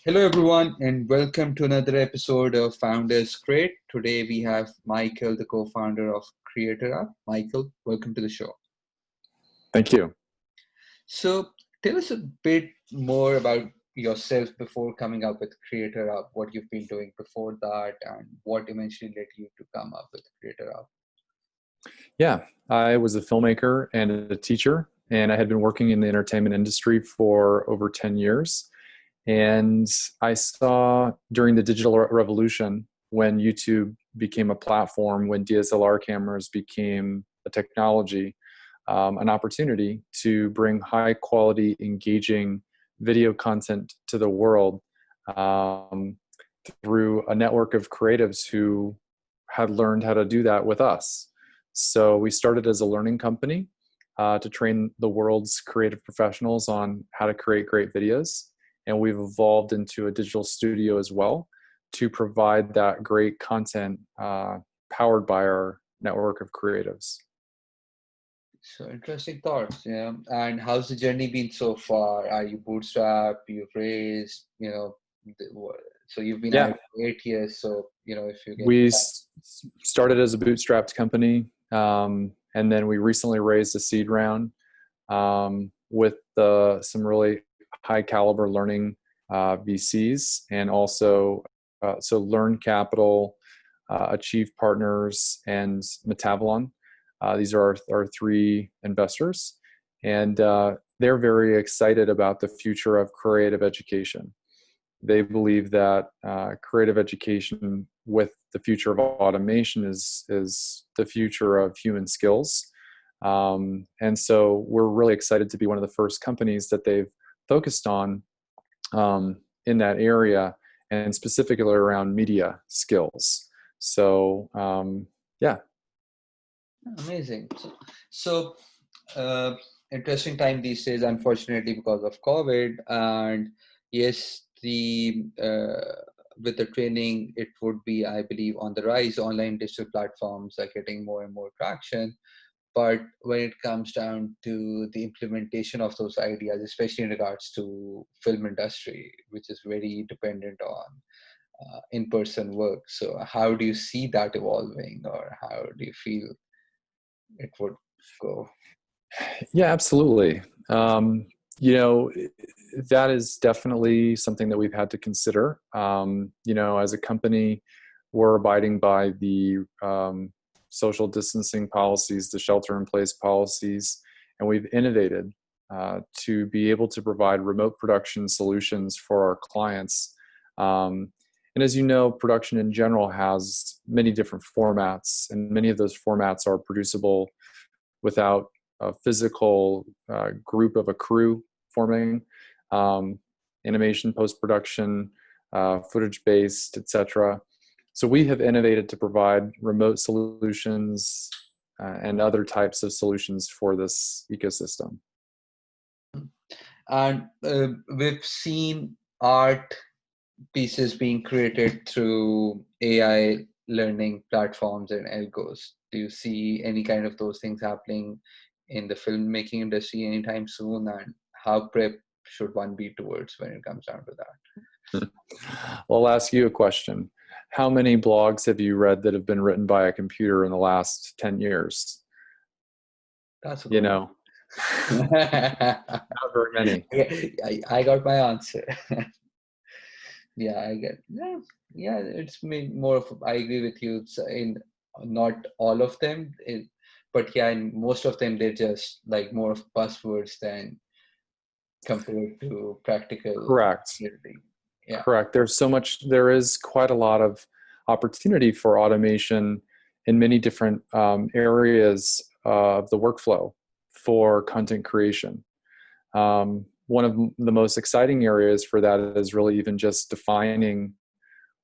Hello, everyone, and welcome to another episode of Founders Create. Today we have Michaell, the co-founder of CreatorUp. Michaell, welcome to the show. Thank you. So tell us a bit more about yourself before coming up with CreatorUp, what you've been doing before that, and what eventually led you to come up with CreatorUp. Yeah, I was a filmmaker and a teacher, and I had been working in the entertainment industry for over 10 years. And I saw during the digital revolution, when YouTube became a platform, when DSLR cameras became a technology, an opportunity to bring high quality, engaging video content to the world through a network of creatives who had learned how to do that with us. So we started as a learning company to train the world's creative professionals on how to create great videos. And we've evolved into a digital studio as well to provide that great content powered by our network of creatives. So interesting thoughts, yeah. And how's the journey been so far? Are you bootstrapped? You've raised, so you've been at it for 8 years. So, if you can. We started as a bootstrapped company, and then we recently raised a seed round with some really high caliber learning VCs, and also so Learn Capital, Achieve Partners, and Metavalon. These are our three investors, and they're very excited about the future of creative education. They believe that creative education with the future of automation is the future of human skills. And so we're really excited to be one of the first companies that they've focused on in that area, and specifically around media skills. So, yeah. Amazing. So interesting time these days, unfortunately, because of COVID. And yes, with the training, it would be, I believe, on the rise. Online digital platforms are getting more and more traction. But when it comes down to the implementation of those ideas, especially in regards to film industry, which is very dependent on in-person work. So how do you see that evolving, or how do you feel it would go? Yeah, absolutely. That is definitely something that we've had to consider. As a company, we're abiding by the social distancing policies, the shelter-in-place policies, and we've innovated to be able to provide remote production solutions for our clients. And as you know, production in general has many different formats, and many of those formats are producible without a physical group of a crew forming, animation, post-production, footage-based, etc. So we have innovated to provide remote solutions and other types of solutions for this ecosystem. And we've seen art pieces being created through AI learning platforms and algos. Do you see any kind of those things happening in the filmmaking industry anytime soon? And how prep should one be towards when it comes down to that? Well, I'll ask you a question. How many blogs have you read that have been written by a computer in the last 10 years? That's a good not very many. I got my answer. Yeah, I get. Yeah, it's more of. I agree with you. It's in not all of them, but yeah, in most of them, they're just like more of buzzwords than compared to practical. Correct. Yeah. Correct. There is quite a lot of opportunity for automation in many different areas of the workflow for content creation. One of the most exciting areas for that is really even just defining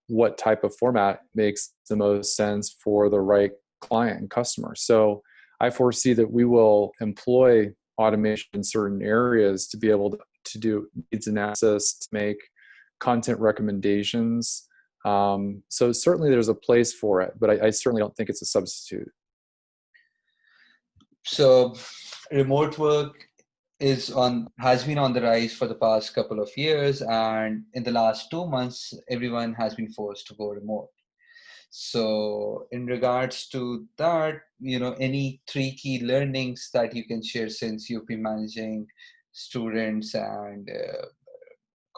what type of format makes the most sense for the right client and customer. So I foresee that we will employ automation in certain areas to be able to do needs analysis, to make content recommendations. So certainly there's a place for it, but I certainly don't think it's a substitute. So remote work has been on the rise for the past couple of years, and in the last 2 months, everyone has been forced to go remote. So, in regards to that, any three key learnings that you can share since you've been managing students and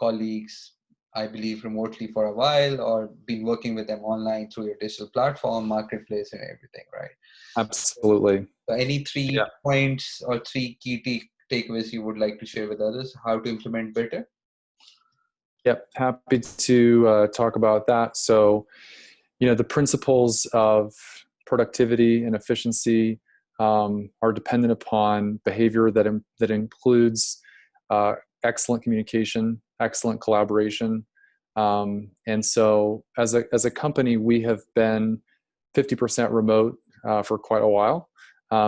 colleagues, I believe, remotely for a while, or been working with them online through your digital platform, marketplace, and everything, right? Absolutely. So any Yeah. 3 points or three key takeaways you would like to share with others, how to implement better? Yep. Happy to talk about that. So, the principles of productivity and efficiency are dependent upon behavior that includes excellent communication, excellent collaboration. And so, as a company, we have been 50% remote for quite a while.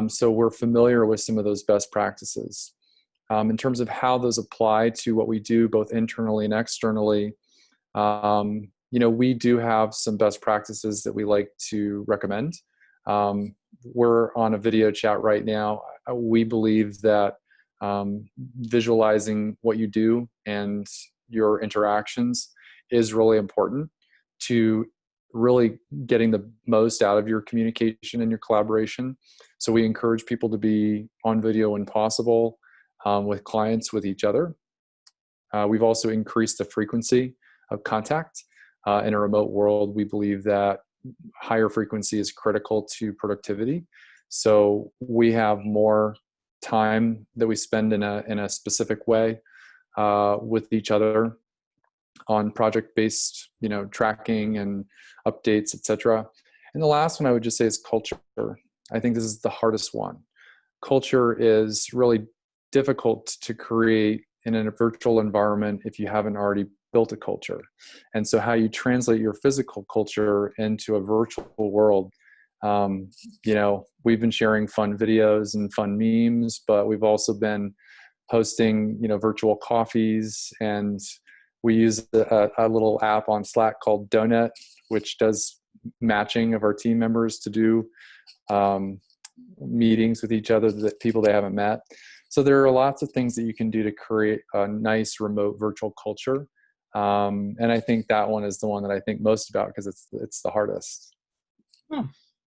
So we're familiar with some of those best practices. In terms of how those apply to what we do both internally and externally, we do have some best practices that we like to recommend. We're on a video chat right now. We believe that visualizing what you do and your interactions is really important to really getting the most out of your communication and your collaboration. So we encourage people to be on video when possible, with clients, with each other. We've also increased the frequency of contact. In a remote world, we believe that higher frequency is critical to productivity. So we have more time that we spend in a specific way with each other on project-based, tracking and updates, etc. And the last one I would just say is culture. I think this is the hardest one. Culture is really difficult to create in a virtual environment if you haven't already built a culture. And so how you translate your physical culture into a virtual world, we've been sharing fun videos and fun memes, but we've also been hosting, virtual coffees, and we use a little app on Slack called Donut, which does matching of our team members to do meetings with each other, that people they haven't met. So there are lots of things that you can do to create a nice remote virtual culture. And I think that one is the one that I think most about because it's the hardest.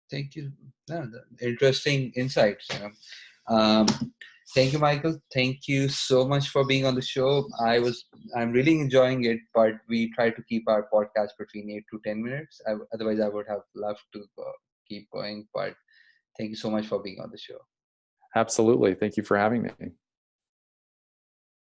Thank you. Yeah, interesting insights. Thank you, Michael. Thank you so much for being on the show. I'm really enjoying it, but we try to keep our podcast between 8 to 10 minutes. Otherwise, I would have loved to keep going. But thank you so much for being on the show. Absolutely. Thank you for having me.